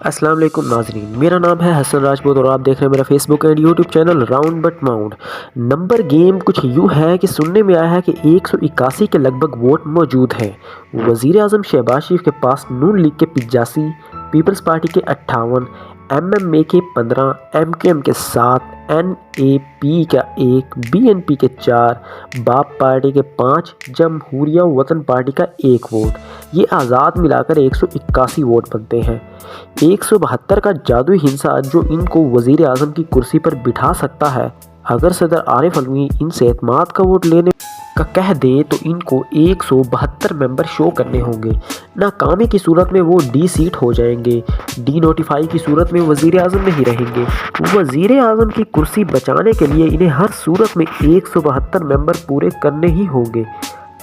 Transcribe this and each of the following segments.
السلام علیکم ناظرین، میرا نام ہے حسن راجپوت اور آپ دیکھ رہے ہیں میرا Facebook and YouTube channel راؤنڈ بٹ ماؤنڈ۔ نمبر گیم کچھ یوں ہے کہ سننے میں آیا ہے کہ 181 کے لگ بھگ ووٹ موجود ہیں۔ وزیر اعظم شہباز شریف کے پاس نون لیگ کے 85، پیپلز پارٹی کے 58، ایم ایم اے کے 15، ایم کیو ایم کے 7، این اے پی کا 1، بی این پی کے 4، باپ پارٹی کے 5، جمہوریہ وطن پارٹی کا 1 ووٹ۔ یہ آزاد ملا کر 181 ووٹ بنتے ہیں۔ 172 کا جادوئی ہنسا جو ان کو وزیر اعظم کی کرسی پر بٹھا سکتا ہے۔ اگر صدر عارف علوی ان سے اعتماد کا ووٹ لینے کا کہہ دے تو ان کو 172 ممبر شو کرنے ہوں گے۔ ناکامی کی صورت میں وہ ڈی سیٹ ہو جائیں گے، ڈی نوٹیفائی کی صورت میں وزیر اعظم نہیں رہیں گے۔ وزیر اعظم کی کرسی بچانے کے لیے انہیں ہر صورت میں 172 ممبر پورے کرنے ہی ہوں گے۔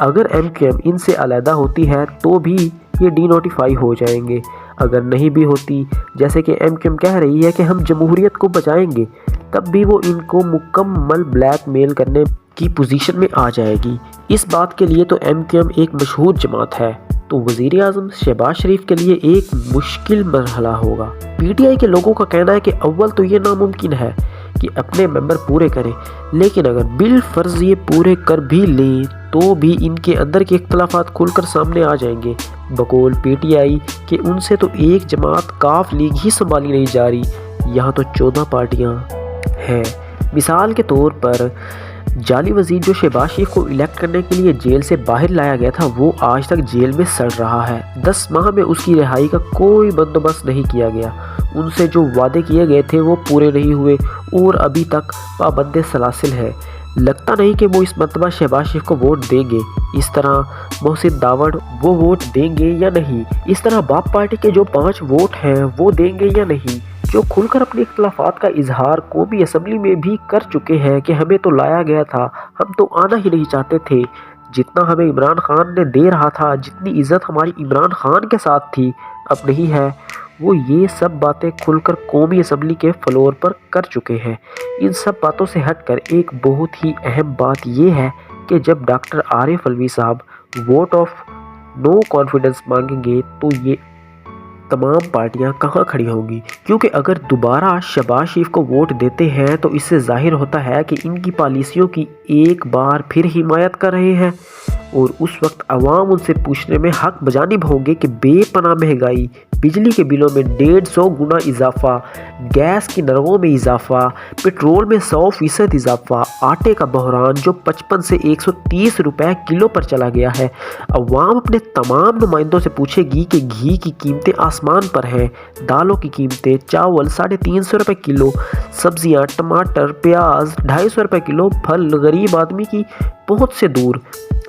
اگر ایم کیو ایم ان سے علیحدہ ہوتی ہے تو بھی یہ ڈی نوٹیفائی ہو جائیں گے۔ اگر نہیں بھی ہوتی، جیسے کہ ایم کیو ایم کہہ رہی ہے کہ ہم جمہوریت کو بچائیں گے، تب بھی وہ ان کو مکمل بلیک میل کرنے کی پوزیشن میں آ جائے گی۔ اس بات کے لیے تو ایم کیو ایم ایک مشہور جماعت ہے، تو وزیر اعظم شہباز شریف کے لیے ایک مشکل مرحلہ ہوگا۔ پی ٹی آئی کے لوگوں کا کہنا ہے کہ اول تو یہ ناممکن ہے کہ اپنے ممبر پورے کریں، لیکن اگر بالفرض یہ پورے کر بھی لیں تو بھی ان کے اندر کے اختلافات کھل کر سامنے آ جائیں گے۔ بقول پی ٹی آئی کہ ان سے تو ایک جماعت کاف لیگ ہی سنبھالی نہیں جا رہی، یہاں تو 14 پارٹیاں ہیں۔ مثال کے طور پر جعلی وزیر جو شہباز شریف کو الیکٹ کرنے کے لیے جیل سے باہر لایا گیا تھا، وہ آج تک جیل میں سڑ رہا ہے۔ 10 ماہ میں اس کی رہائی کا کوئی بندوبست نہیں کیا گیا۔ ان سے جو وعدے کیے گئے تھے وہ پورے نہیں ہوئے اور ابھی تک پابند سلاسل ہے۔ لگتا نہیں کہ وہ اس مرتبہ شہباز شریف کو ووٹ دیں گے۔ اس طرح محسن داوڑ وہ ووٹ دیں گے یا نہیں؟ اس طرح باپ پارٹی کے جو 5 ووٹ ہیں وہ دیں گے یا نہیں؟ جو کھل کر اپنے اختلافات کا اظہار قومی اسمبلی میں بھی کر چکے ہیں کہ ہمیں تو لایا گیا تھا، ہم تو آنا ہی نہیں چاہتے تھے، جتنا ہمیں عمران خان نے دے رہا تھا، جتنی عزت ہماری عمران خان کے ساتھ تھی اب نہیں ہے، وہ یہ سب باتیں کھل کر قومی اسمبلی کے فلور پر کر چکے ہیں۔ ان سب باتوں سے ہٹ کر ایک بہت ہی اہم بات یہ ہے کہ جب ڈاکٹر عارف علوی صاحب ووٹ آف نو کانفیڈنس مانگیں گے تو یہ تمام پارٹیاں کہاں کھڑی ہوں گی؟ کیونکہ اگر دوبارہ شہباز شریف کو ووٹ دیتے ہیں تو اس سے ظاہر ہوتا ہے کہ ان کی پالیسیوں کی ایک بار پھر حمایت کر رہے ہیں، اور اس وقت عوام ان سے پوچھنے میں حق بجانب ہوں گے کہ بے پناہ مہنگائی، بجلی کے بلوں میں 150 گنا اضافہ، گیس کی نرخوں میں اضافہ، پیٹرول میں 100% اضافہ، آٹے کا بحران جو 55 سے 130 روپے کلو پر چلا گیا ہے۔ عوام اپنے تمام نمائندوں سے پوچھے گی کہ گھی کی قیمتیں آسمان پر ہیں، دالوں کی قیمتیں، چاول 350 روپے کلو، سبزیاں، ٹماٹر، پیاز 250 روپے کلو، پھل غریب آدمی کی پہنچ سے دور،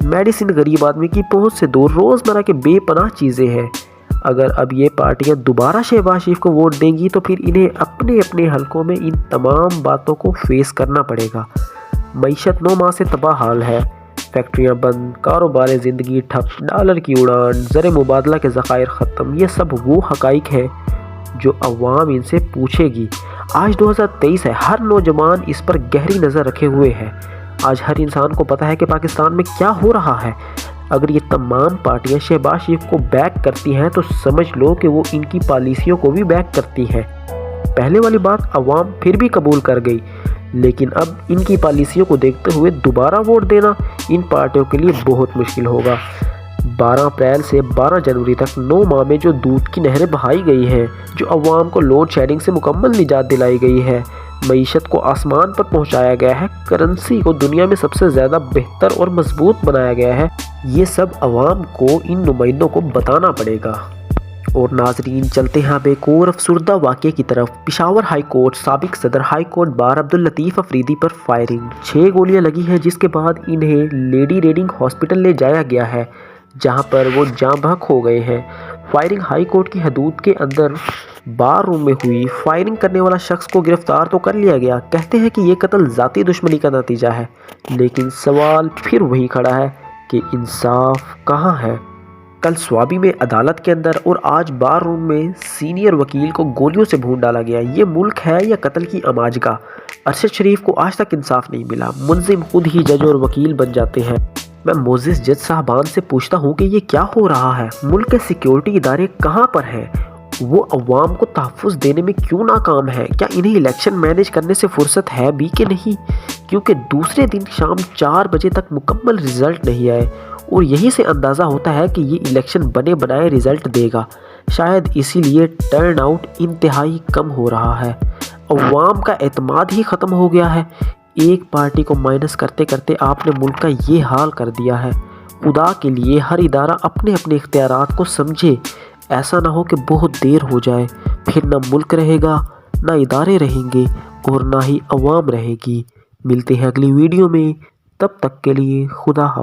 میڈیسن غریب آدمی کی پہنچ سے دور، روزمرہ کے بے پناہ چیزیں ہیں۔ اگر اب یہ پارٹیاں دوبارہ شہباز شریف کو ووٹ دیں گی تو پھر انہیں اپنے اپنے حلقوں میں ان تمام باتوں کو فیس کرنا پڑے گا۔ معیشت 9 ماہ سے تباہ حال ہے، فیکٹریاں بند، کاروبار زندگی ٹھپ، ڈالر کی اڑان، زر مبادلہ کے ذخائر ختم، یہ سب وہ حقائق ہیں جو عوام ان سے پوچھے گی۔ آج 2023 ہے، ہر نوجوان اس پر گہری نظر رکھے ہوئے ہے۔ آج ہر انسان کو پتہ ہے کہ پاکستان میں کیا ہو رہا ہے۔ اگر یہ تمام پارٹیاں شہباز شریف کو بیک کرتی ہیں تو سمجھ لو کہ وہ ان کی پالیسیوں کو بھی بیک کرتی ہیں۔ پہلے والی بات عوام پھر بھی قبول کر گئی، لیکن اب ان کی پالیسیوں کو دیکھتے ہوئے دوبارہ ووٹ دینا ان پارٹیوں کے لیے بہت مشکل ہوگا۔ 12 اپریل سے 12 جنوری تک 9 ماہ میں جو دودھ کی نہریں بہائی گئی ہیں، جو عوام کو لوڈ شیڈنگ سے مکمل نجات دلائی گئی ہے، معیشت کو آسمان پر پہنچایا گیا ہے، کرنسی کو دنیا میں سب سے زیادہ بہتر اور مضبوط بنایا گیا ہے، یہ سب عوام کو ان نمائندوں کو بتانا پڑے گا۔ اور ناظرین چلتے ہیں اب ایک اور افسردہ واقعے کی طرف۔ پشاور ہائی کورٹ سابق صدر high court bar Abdul Latif Afridi پر فائرنگ، 6 گولیاں لگی ہیں، جس کے بعد انہیں لیڈی ریڈنگ ہاسپٹل لے جایا گیا ہے جہاں پر وہ جاں بحق ہو گئے ہیں۔ فائرنگ ہائی کورٹ کی حدود کے اندر بار روم میں ہوئی۔ فائرنگ کرنے والا شخص کو گرفتار تو کر لیا گیا، کہتے ہیں کہ یہ قتل ذاتی دشمنی کا نتیجہ ہے، لیکن سوال پھر وہی کھڑا ہے کہ انصاف کہاں ہے؟ کل سوابی میں عدالت کے اندر اور آج بار روم میں سینئر وکیل کو گولیوں سے بھون ڈالا گیا۔ یہ ملک ہے یا قتل کی اماجگاہ؟ ارشد شریف کو آج تک انصاف نہیں ملا، ملزم خود ہی جج اور وکیل بن جاتے ہیں۔ میں معزز جج صاحبان سے پوچھتا ہوں کہ یہ کیا ہو رہا ہے؟ ملک کے سیکیورٹی ادارے کہاں پر ہیں؟ وہ عوام کو تحفظ دینے میں کیوں ناکام ہے؟ کیا انہیں الیکشن مینیج کرنے سے فرصت ہے بھی کہ نہیں؟ کیونکہ دوسرے دن شام 4 بجے تک مکمل رزلٹ نہیں آئے، اور یہی سے اندازہ ہوتا ہے کہ یہ الیکشن بنے بنائے رزلٹ دے گا۔ شاید اسی لیے ٹرن آؤٹ انتہائی کم ہو رہا ہے۔ عوام کا اعتماد ہی ختم ہو گیا ہے۔ ایک پارٹی کو مائنس کرتے کرتے آپ نے ملک کا یہ حال کر دیا ہے۔ خدا کے لیے ہر ادارہ اپنے اپنے اختیارات کو سمجھے، ایسا نہ ہو کہ بہت دیر ہو جائے، پھر نہ ملک رہے گا، نہ ادارے رہیں گے، اور نہ ہی عوام رہے گی۔ ملتے ہیں اگلی ویڈیو میں، تب تک کے لیے خدا حافظ۔